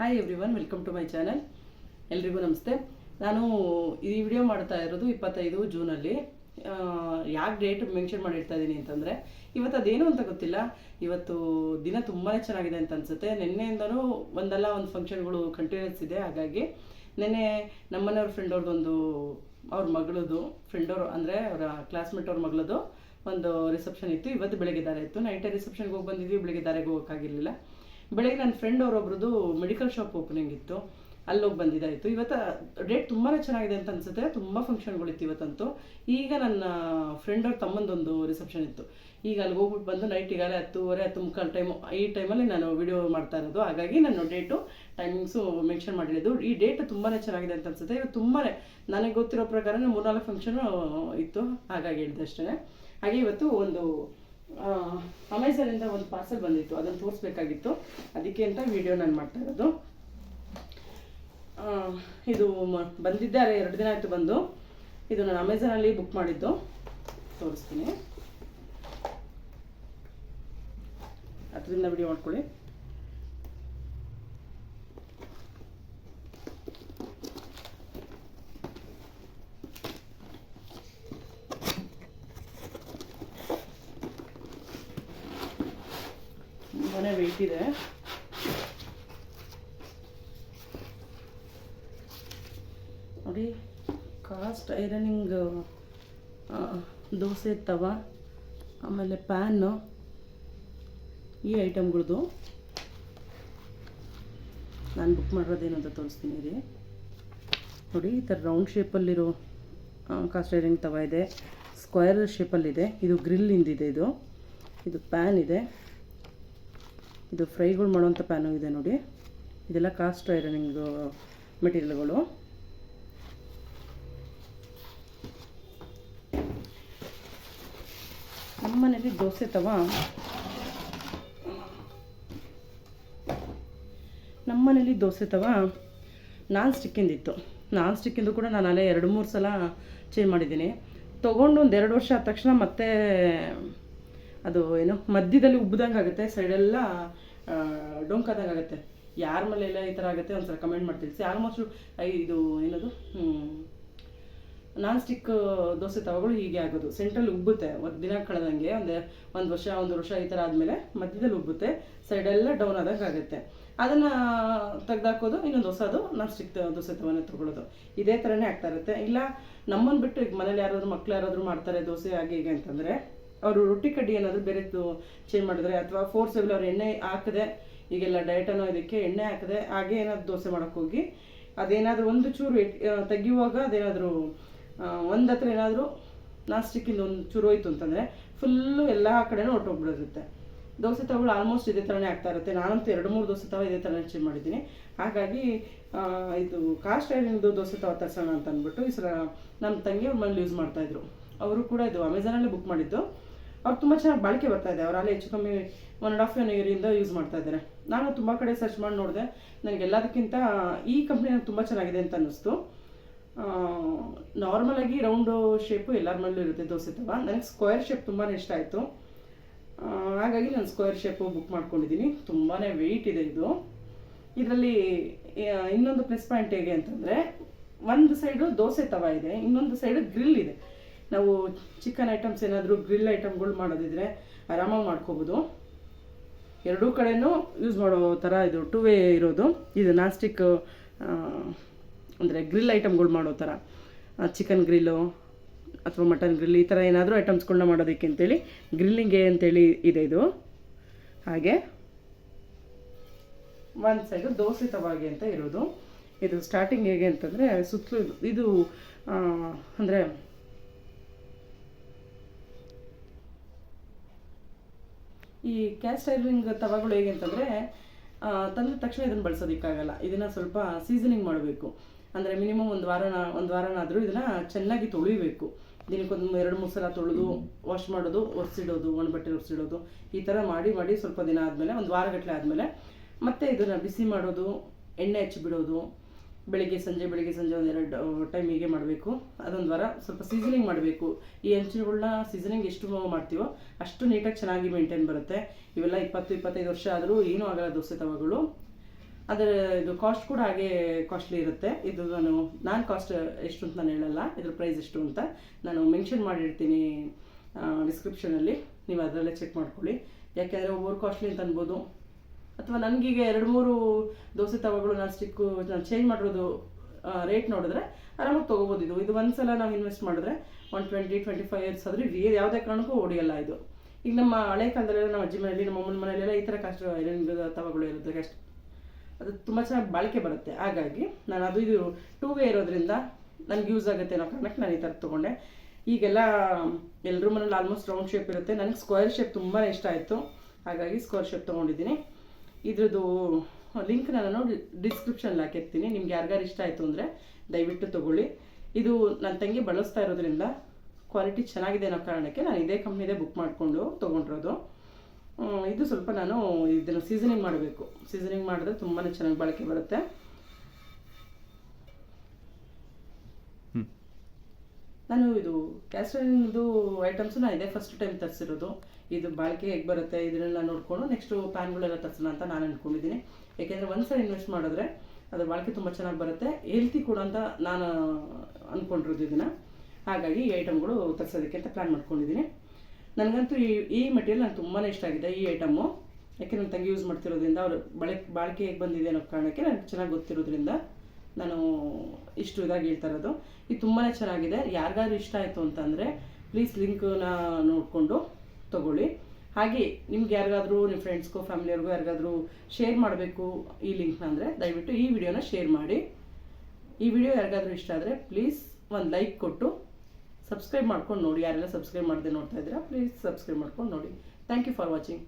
Hi everyone, welcome to my channel. ಎಲ್ರಿಗೂ ನಮಸ್ತೆ. ನಾನು ಈ ವಿಡಿಯೋ ಮಾಡ್ತಾ ಇರೋದು 25 ಜೂನಲ್ಲಿ. ಯಾಕೆ ಡೇಟ್ ಮೆನ್ಷನ್ ಮಾಡಿರ್ತಾ ಇದ್ದೀನಿ ಅಂತಂದರೆ, ಇವತ್ತು ಅದೇನು ಅಂತ ಗೊತ್ತಿಲ್ಲ, ಇವತ್ತು ದಿನ ತುಂಬಾ ಚೆನ್ನಾಗಿದೆ ಅಂತ ಅನಿಸುತ್ತೆ. ನಿನ್ನೆಯಿಂದನೂ ಒಂದಲ್ಲ ಒಂದು ಫಂಕ್ಷನ್ಗಳು ಕಂಟಿನ್ಯೂಸ್ ಇದೆ. ಹಾಗಾಗಿ ನಿನ್ನೆ ನಮ್ಮನೆಯವ್ರ ಫ್ರೆಂಡ್ ಅವ್ರದ್ದೊಂದು ಅವ್ರ ಮಗಳದು ಫ್ರೆಂಡವ್ರು ಅಂದರೆ ಅವರ ಕ್ಲಾಸ್ಮೇಟ್ ಅವ್ರ ಮಗಳದು ಒಂದು ರಿಸೆಪ್ಷನ್ ಇತ್ತು. ಇವತ್ತು ಬೆಳಗ್ಗೆ ದಾರೆ ಇತ್ತು. ನೈಟೇ ರಿಸೆಪ್ಷನ್ಗೆ ಹೋಗಿ ಬಂದಿದ್ವಿ, ಬೆಳಗ್ಗೆ ದಾರೆಗೆ ಹೋಗೋಕ್ಕಾಗಿರಲಿಲ್ಲ. ಬೆಳಗ್ಗೆ ನನ್ನ ಫ್ರೆಂಡ್ ಅವರೊಬ್ರದ್ದು ಮೆಡಿಕಲ್ ಶಾಪ್ ಓಪನಿಂಗ್ ಇತ್ತು, ಅಲ್ಲೋಗಿ ಬಂದಿದ್ದಾಯಿತು. ಇವತ್ತು ಡೇಟ್ ತುಂಬಾ ಚೆನ್ನಾಗಿದೆ ಅಂತ ಅನಿಸುತ್ತೆ. ತುಂಬ ಫಂಕ್ಷನ್ಗಳಿತ್ತು ಇವತ್ತಂತೂ. ಈಗ ನನ್ನ ಫ್ರೆಂಡ್ ಅವ್ರ ತಮ್ಮಂದೊಂದು ರಿಸೆಪ್ಷನ್ ಇತ್ತು. ಈಗ ಅಲ್ಲಿಗೆ ಹೋಗ್ಬಿಟ್ಟು ಬಂದು ನೈಟ್ ಈಗಾಗಲೇ 10:30 10:45 ಟೈಮು, ಈ ಟೈಮಲ್ಲಿ ನಾನು ವಿಡಿಯೋ ಮಾಡ್ತಾ ಇರೋದು. ಹಾಗಾಗಿ ನಾನು ಡೇಟು ಟೈಮಿಂಗ್ಸು ಮೆನ್ಷನ್ ಮಾಡಿರೋದು. ಈ ಡೇಟ್ ತುಂಬಾ ಚೆನ್ನಾಗಿದೆ ಅಂತ ಅನಿಸುತ್ತೆ. ಇವತ್ತು ತುಂಬಾ ನನಗೆ ಗೊತ್ತಿರೋ ಪ್ರಕಾರ 3-4 ಫಂಕ್ಷನು ಇತ್ತು, ಹಾಗಾಗಿ ಹೇಳಿದೆ ಅಷ್ಟೇ. ಹಾಗೆ ಇವತ್ತು ಒಂದು ಅಮೆಝಾನಿಂದ ಒಂದು ಪಾರ್ಸೆಲ್ ಬಂದಿತ್ತು, ಅದನ್ನು ತೋರಿಸ್ಬೇಕಾಗಿತ್ತು. ಅದಕ್ಕೆ ಅಂತ ವಿಡಿಯೋ ನಾನು ಮಾಡ್ತಾ ಇರೋದು. ಇದು ಬಂದಿದ್ದಾರೆ 2 ದಿನ ಆಯಿತು ಬಂದು. ಇದು ನಾನು ಅಮೆಝಾನಲ್ಲಿ ಬುಕ್ ಮಾಡಿದ್ದು, ತೋರಿಸ್ತೀನಿ. ಅದರಿಂದ ವಿಡಿಯೋ ಮಾಡ್ಕೊಳ್ಳಿ. ತುಂಬಾನೇ ವೆಯ್ಟ್ ಇದೆ. ನೋಡಿ, ಕಾಸ್ಟ್ ಐರನಿಂಗ್ ದೋಸೆ ತವ, ಆಮೇಲೆ ಪ್ಯಾನು, ಈ ಐಟಮ್ಗಳದ್ದು ನಾನು ಬುಕ್ ಮಾಡಿರೋದೇನು ಅಂತ ತೋರಿಸ್ತೀನಿ ರೀ. ನೋಡಿ, ಈ ಥರ ರೌಂಡ್ ಶೇಪಲ್ಲಿರೋ ಕಾಸ್ಟ್ ಐರನಿಂಗ್ ತವ ಇದೆ, ಸ್ಕ್ವೇರ್ ಶೇಪಲ್ಲಿದೆ. ಇದು ಗ್ರಿಲ್ಲಿಂದಿದೆ. ಇದು ಪ್ಯಾನ್ ಇದೆ. ಇದು ಫ್ರೈಗಳು ಮಾಡೋವಂಥ ಪ್ಯಾನು ಇದೆ ನೋಡಿ. ಇದೆಲ್ಲ ಕಾಸ್ಟ್ ಐರನಿಂಗ್ ಮೆಟೀರಿಯಲ್ಗಳು. ನಮ್ಮನೇಲಿ ದೋಸೆ ತವ ನಾನ್ ಸ್ಟಿಕ್ಕಿಂದಿತ್ತು. ನಾನ್ ಸ್ಟಿಕ್ಕಿಂದು ಕೂಡ ನಾನು ಅಲ್ಲೇ 2-3 ಸಲ ಚೇಂಜ್ ಮಾಡಿದ್ದೀನಿ. ತೊಗೊಂಡು ಒಂದು 2 ವರ್ಷ ಆದ ತಕ್ಷಣ ಮತ್ತೆ ಅದು ಏನು ಮಧ್ಯದಲ್ಲಿ ಉಬ್ಬಿದಂಗೆ ಆಗುತ್ತೆ, ಸೈಡೆಲ್ಲ ಡೊಂಕಾದಂಗೆ ಆಗುತ್ತೆ. ಯಾರ ಮನೆಯೆಲ್ಲ ಈ ಥರ ಆಗುತ್ತೆ ಒಂದ್ಸಲ ಕಮೆಂಟ್ ಮಾಡಿ ತಿಳಿಸಿ. ಆಲ್ಮೋಸ್ಟು ಇದು ಏನದು ನಾನ್ ಸ್ಟಿಕ್ ದೋಸೆ ತವಗಳು ಹೀಗೆ ಆಗೋದು. ಸೆಂಟ್ರಲ್ಲಿ ಉಬ್ಬುತ್ತೆ, ಒಂದು ದಿನ ಕಳೆದಂಗೆ ಒಂದು ವರ್ಷ ಈ ಥರ ಆದಮೇಲೆ ಮಧ್ಯದಲ್ಲಿ ಉಬ್ಬುತ್ತೆ, ಸೈಡೆಲ್ಲ ಡೌನ್ ಆದಂಗೆ ಆಗುತ್ತೆ. ಅದನ್ನು ತೆಗ್ದಾಕೋದು, ಇನ್ನೊಂದು ಹೊಸದು ನಾನ್ ಸ್ಟಿಕ್ ದೋಸೆ ತವನೇ ತೊಗೊಳ್ಳೋದು. ಇದೇ ಥರನೇ ಆಗ್ತಾ ಇರುತ್ತೆ. ಇಲ್ಲ ನಮ್ಮನ್ನು ಬಿಟ್ಟು ಈಗ ಮನೇಲಿ ಮಕ್ಳು ಯಾರಾದರೂ ಮಾಡ್ತಾರೆ ದೋಸೆ ಹಾಗೆ ಹೀಗೆ ಅಂತಂದರೆ, ಅವರು ರೊಟ್ಟಿ ಕಡ್ಡಿ ಏನಾದರೂ ಬೇರೆದು ಚೇಂಜ್ ಮಾಡಿದ್ರೆ, ಅಥವಾ ಫೋರ್ಸೆಬಲ್ ಅವ್ರು ಎಣ್ಣೆ ಹಾಕದೆ, ಈಗೆಲ್ಲ ಡಯಟ್ ಅನ್ನೋ ಇದಕ್ಕೆ ಎಣ್ಣೆ ಹಾಕದೆ ಹಾಗೆ ಏನಾದರೂ ದೋಸೆ ಮಾಡೋಕ್ಕೋಗಿ ಅದೇನಾದರೂ ಒಂದು ಚೂರು ತೆಗಿಯುವಾಗ ಅದೇನಾದರೂ ಒಂದು ಹತ್ರ ಏನಾದರೂ ನಾನ್ ಸ್ಟಿಕ್ಕಿಂದ ಒಂದು ಚೂರು ಹೋಯ್ತು ಅಂತಂದರೆ ಫುಲ್ಲು ಎಲ್ಲ ಕಡೆನೂ ಹೊಟ್ಟೋಗ್ಬಿಡಿರುತ್ತೆ. ದೋಸೆ ತವಗಳು ಆಲ್ಮೋಸ್ಟ್ ಇದೇ ಥರನೇ ಆಗ್ತಾ ಇರುತ್ತೆ. ನಾನಂತೂ 2-3 ದೋಸೆ ತವ ಇದೇ ಥರನೇ ಚೇಂಜ್ ಮಾಡಿದ್ದೀನಿ. ಹಾಗಾಗಿ ಇದು ಕಾಸ್ಟ್ ಐರನಿಂಗ್ದು ದೋಸೆ ತವ ತರಿಸೋಣ ಅಂತ ಅಂದ್ಬಿಟ್ಟು ಈ ಸಲ ನಮ್ಮ ತಂಗಿ ಅವ್ರ ಮನೇಲಿ ಯೂಸ್ ಮಾಡ್ತಾಯಿದ್ರು. ಅವರು ಕೂಡ ಇದು ಅಮೆಝಾನಲ್ಲೇ ಬುಕ್ ಮಾಡಿದ್ದು. ಅವ್ರು ತುಂಬ ಚೆನ್ನಾಗಿ ಬಾಳಿಕೆ ಬರ್ತಾಯಿದೆ. ಅವರಲ್ಲಿ ಹೆಚ್ಚು ಕಮ್ಮಿ 1.5 ಇಯರಿಂದ ಯೂಸ್ ಮಾಡ್ತಾ ಇದ್ದಾರೆ. ನಾನು ತುಂಬ ಕಡೆ ಸರ್ಚ್ ಮಾಡಿ ನೋಡಿದೆ. ನನಗೆ ಎಲ್ಲದಕ್ಕಿಂತ ಈ ಕಂಪ್ನಿ ನನಗೆ ತುಂಬ ಚೆನ್ನಾಗಿದೆ ಅಂತ ಅನ್ನಿಸ್ತು. ನಾರ್ಮಲಾಗಿ ರೌಂಡು ಶೇಪು ಎಲ್ಲರ ಮನೇಲೂ ಇರುತ್ತೆ ದೋಸೆ ತವ. ನನಗೆ ಸ್ಕ್ವೇರ್ ಶೇಪ್ ತುಂಬಾ ಇಷ್ಟ ಆಯಿತು. ಹಾಗಾಗಿ ನಾನು ಸ್ಕ್ವೇರ್ ಶೇಪು ಬುಕ್ ಮಾಡ್ಕೊಂಡಿದ್ದೀನಿ. ತುಂಬಾ ವೆಯ್ಟ್ ಇದೆ ಇದು. ಇದರಲ್ಲಿ ಇನ್ನೊಂದು ಪ್ಲಸ್ ಪಾಯಿಂಟ್ ಹೇಗೆ ಅಂತಂದರೆ, ಒಂದು ಸೈಡು ದೋಸೆ ತವ ಇದೆ, ಇನ್ನೊಂದು ಸೈಡು ಗ್ರಿಲ್ ಇದೆ. ನಾವು ಚಿಕನ್ ಐಟಮ್ಸ್ ಏನಾದರೂ ಗ್ರಿಲ್ ಐಟಮ್ಗಳು ಮಾಡೋದಿದ್ರೆ ಆರಾಮಾಗಿ ಮಾಡ್ಕೋಬೋದು. ಎರಡೂ ಕಡೆಯೂ ಯೂಸ್ ಮಾಡೋ ಥರ ಇದು 2 ವೇ ಇರೋದು. ಇದು ನಾನ್ ಸ್ಟಿಕ್ ಅಂದರೆ ಗ್ರಿಲ್ ಐಟಮ್ಗಳು ಮಾಡೋ ಥರ, ಚಿಕನ್ ಗ್ರಿಲ್ಲು ಅಥವಾ ಮಟನ್ ಗ್ರಿಲ್ ಈ ಥರ ಏನಾದರೂ ಐಟಮ್ಸ್ಗಳನ್ನ ಮಾಡೋದಕ್ಕೆ ಅಂತೇಳಿ ಗ್ರಿಲ್ಲಿಂಗೆ ಅಂತೇಳಿ ಇದೆ ಇದು. ಹಾಗೆ ಒಂದು ಸೈಡು ದೋಸೆ ತವಾಗೆ ಅಂತ ಇರೋದು. ಇದು ಸ್ಟಾರ್ಟಿಂಗ್ ಹೇಗೆ ಅಂತಂದರೆ, ಸುತ್ತಲೂ ಇದು ಅಂದರೆ ಈ ಕ್ಯಾಸ್ಟ್ ಐರನಿಂಗ್ ತವಗಳು ಹೇಗೆ ಅಂತಂದರೆ, ತಂದ ತಕ್ಷಣ ಇದನ್ನು ಬಳಸೋದಕ್ಕಾಗಲ್ಲ. ಇದನ್ನು ಸ್ವಲ್ಪ ಸೀಸನಿಂಗ್ ಮಾಡಬೇಕು. ಅಂದರೆ ಮಿನಿಮಮ್ ಒಂದು ವಾರನಾದರೂ ಇದನ್ನು ಚೆನ್ನಾಗಿ ತೊಳಿಬೇಕು. ದಿನಕ್ಕೊಂದು 2-3 ಸಲ ತೊಳೆದು ವಾಶ್ ಮಾಡೋದು, ಒರೆಸಿಡೋದು, ಒಣಬಟ್ಟೆ ಒರೆಸಿಡೋದು, ಈ ಥರ ಮಾಡಿ ಸ್ವಲ್ಪ ದಿನ ಆದಮೇಲೆ, ಒಂದು ವಾರಗಟ್ಟಲೆ ಆದಮೇಲೆ ಮತ್ತೆ ಇದನ್ನು ಬಿಸಿ ಮಾಡೋದು, ಎಣ್ಣೆ ಹಚ್ಚಿಬಿಡೋದು. ಬೆಳಿಗ್ಗೆ ಸಂಜೆ ಒಂದು 2 ಟೈಮ್ ಹೀಗೆ ಮಾಡಬೇಕು. ಅದೊಂದು ವಾರ ಸ್ವಲ್ಪ ಸೀಸನಿಂಗ್ ಮಾಡಬೇಕು. ಈ ಹೆಂಚುಗಳನ್ನ ಸೀಸನಿಂಗ್ ಎಷ್ಟು ಮಾಡ್ತೀವೋ ಅಷ್ಟು ನೀಟಾಗಿ ಚೆನ್ನಾಗಿ ಮೇಂಟೈನ್ ಬರುತ್ತೆ. ಇವೆಲ್ಲ 20-25 ವರ್ಷ ಆದರೂ ಏನೂ ಆಗಲ್ಲ ದೋಸೆ ತವಗಳು. ಅದರ ಇದು ಕಾಸ್ಟ್ ಕೂಡ ಹಾಗೆ ಕಾಸ್ಟ್ಲಿ ಇರುತ್ತೆ. ಇದು ನಾನು ಕಾಸ್ಟ್ ಎಷ್ಟು ಅಂತ ನಾನು ಹೇಳಲ್ಲ, ಇದ್ರ ಪ್ರೈಸ್ ಎಷ್ಟು ಅಂತ ನಾನು ಮೆನ್ಷನ್ ಮಾಡಿರ್ತೀನಿ ಡಿಸ್ಕ್ರಿಪ್ಷನಲ್ಲಿ, ನೀವು ಅದರಲ್ಲೇ ಚೆಕ್ ಮಾಡ್ಕೊಳ್ಳಿ. ಯಾಕೆಂದರೆ ಒಬ್ಬರು ಕಾಸ್ಟ್ಲಿ ಅಂತ ಅನ್ಬೋದು, ಅಥವಾ ನನಗೀಗ 2-3 ದೋಸೆ ತವಗಳು ನಾನು ಸ್ಟಿಕ್ಕು ನಾನು ಚೇಂಜ್ ಮಾಡಿರೋದು ರೇಟ್ ನೋಡಿದ್ರೆ ಆರಾಮಾಗಿ ತೊಗೋಬೋದು. ಇದು ಒಂದು ಸಲ ನಾವು ಇನ್ವೆಸ್ಟ್ ಮಾಡಿದ್ರೆ 20-25 ಇಯರ್ಸ್ ಆದರೆ ಯಾವುದೇ ಕಾರಣಕ್ಕೂ ಹೊಡಿಯಲ್ಲ ಇದು. ಈಗ ನಮ್ಮ ಹಳೆ ಕಾಲದಲ್ಲೆಲ್ಲ ನಮ್ಮ ಅಜ್ಜಿ ಮನೆಯಲ್ಲಿ, ನಮ್ಮ ಅಮ್ಮನ ಮನೆಯಲ್ಲೆಲ್ಲ ಈ ಥರ ಕಷ್ಟ ಐರನ್ ತವಗಳು ಇರುತ್ತೆ, ಕಷ್ಟ ಅದು ತುಂಬ ಚೆನ್ನಾಗಿ ಬಾಳಿಕೆ ಬರುತ್ತೆ. ಹಾಗಾಗಿ ನಾನು ಇದು 2 ಇರೋದ್ರಿಂದ ನನಗೆ ಯೂಸ್ ಆಗುತ್ತೆ ಅನ್ನೋ ಕಾರಣಕ್ಕೆ ನಾನು ಈ ಥರ ತೊಗೊಂಡೆ. ಈಗೆಲ್ಲ ಎಲ್ಲರೂ ಮನೇಲಿ ಆಲ್ಮೋಸ್ಟ್ ರೌಂಡ್ ಶೇಪ್ ಇರುತ್ತೆ, ನನಗೆ ಸ್ಕ್ವೇರ್ ಶೇಪ್ ತುಂಬಾ ಇಷ್ಟ ಆಯಿತು, ಹಾಗಾಗಿ ಸ್ಕ್ವೇರ್ ಶೇಪ್ ತೊಗೊಂಡಿದ್ದೀನಿ. ಇದ್ರದ್ದು ಲಿಂಕ್ ನಾನು ಡಿಸ್ಕ್ರಿಪ್ಷನಲ್ಲಿ ಹಾಕಿರ್ತೀನಿ. ನಿಮ್ಗೆ ಯಾರಿಗಾರು ಇಷ್ಟ ಆಯಿತು ಅಂದರೆ ದಯವಿಟ್ಟು ತೊಗೊಳ್ಳಿ. ಇದು ನನ್ನ ತಂಗಿ ಬಳಸ್ತಾ ಇರೋದ್ರಿಂದ ಕ್ವಾಲಿಟಿ ಚೆನ್ನಾಗಿದೆ ಅನ್ನೋ ಕಾರಣಕ್ಕೆ ನಾನು ಇದೇ ಕಂಪ್ನಿದೇ ಬುಕ್ ಮಾಡಿಕೊಂಡು ತೊಗೊಂಡಿರೋದು. ಇದು ಸ್ವಲ್ಪ ನಾನು ಇದನ್ನು ಸೀಸನಿಂಗ್ ಮಾಡಬೇಕು, ಸೀಸನಿಂಗ್ ಮಾಡಿದ್ರೆ ತುಂಬಾ ಚೆನ್ನಾಗಿ ಬಾಳಿಕೆ ಬರುತ್ತೆ. ನಾನು ಇದು ಕ್ಯಾಸ್ಟರಿಂಗ್ದು ಐಟಮ್ಸು ನಾನು ಇದೇ ಫಸ್ಟ್ ಟೈಮ್ ತರಿಸಿರೋದು. ಇದು ಬಾಳಿಕೆ ಹೇಗೆ ಬರುತ್ತೆ ಇದನ್ನೆಲ್ಲ ನೋಡಿಕೊಂಡು ನೆಕ್ಸ್ಟು ಪ್ಯಾನ್ಗಳೆಲ್ಲ ತರಿಸೋಣ ಅಂತ ನಾನು ಅಂದ್ಕೊಂಡಿದ್ದೀನಿ. ಯಾಕೆಂದರೆ ಒಂದ್ಸಲ ಇನ್ವೆಸ್ಟ್ ಮಾಡಿದ್ರೆ ಅದ್ರ ಬಾಳಿಕೆ ತುಂಬ ಚೆನ್ನಾಗಿ ಬರುತ್ತೆ, ಹೆಲ್ತಿ ಕೂಡ ಅಂತ ನಾನು ಅಂದ್ಕೊಂಡಿರೋದು ಇದನ್ನು. ಹಾಗಾಗಿ ಈ ಐಟಮ್ಗಳು ತರಿಸೋದಕ್ಕೆ ಅಂತ ಪ್ಲ್ಯಾನ್ ಮಾಡ್ಕೊಂಡಿದ್ದೀನಿ. ನನಗಂತೂ ಈ ಮೆಟೀರಿಯಲ್ ನನಗೆ ತುಂಬಾ ಇಷ್ಟ ಆಗಿದೆ, ಈ ಐಟಮು. ಯಾಕೆ ನನ್ನ ತಂಗಿ ಯೂಸ್ ಮಾಡ್ತಿರೋದ್ರಿಂದ ಅವರು ಬಾಳಿಕೆ ಹೇಗೆ ಬಂದಿದೆ ಅನ್ನೋ ಕಾರಣಕ್ಕೆ ನನಗೆ ಚೆನ್ನಾಗಿ ಗೊತ್ತಿರೋದ್ರಿಂದ ನಾನು ಇಷ್ಟು ಇದಾಗಿ ಹೇಳ್ತಾ ಇರೋದು. ಇದು ತುಂಬಾ ಚೆನ್ನಾಗಿದೆ. ಯಾರಿಗಾದ್ರೂ ಇಷ್ಟ ಆಯಿತು ಅಂತಂದರೆ ಪ್ಲೀಸ್ ಲಿಂಕ್ನ ನೋಡಿಕೊಂಡು ತೊಗೊಳ್ಳಿ. ಹಾಗೆ ನಿಮ್ಗೆ ಯಾರಿಗಾದ್ರೂ ನಿಮ್ಮ ಫ್ರೆಂಡ್ಸ್ಗೂ ಫ್ಯಾಮಿಲಿಯವ್ರಿಗೂ ಯಾರಿಗಾದ್ರೂ ಶೇರ್ ಮಾಡಬೇಕು ಈ ಲಿಂಕ್ನ ಅಂದರೆ ದಯವಿಟ್ಟು ಈ ವಿಡಿಯೋನ ಶೇರ್ ಮಾಡಿ. ಈ ವಿಡಿಯೋ ಯಾರಿಗಾದ್ರೂ ಇಷ್ಟ ಆದರೆ ಪ್ಲೀಸ್ ಒಂದು ಲೈಕ್ ಕೊಟ್ಟು ಸಬ್ಸ್ಕ್ರೈಬ್ ಮಾಡ್ಕೊಂಡು ನೋಡಿ. ಯಾರೆಲ್ಲ ಸಬ್ಸ್ಕ್ರೈಬ್ ಮಾಡದೆ ನೋಡ್ತಾ ಇದ್ದೀರಾ ಪ್ಲೀಸ್ ಸಬ್ಸ್ಕ್ರೈಬ್ ಮಾಡ್ಕೊಂಡು ನೋಡಿ. Thank you for watching.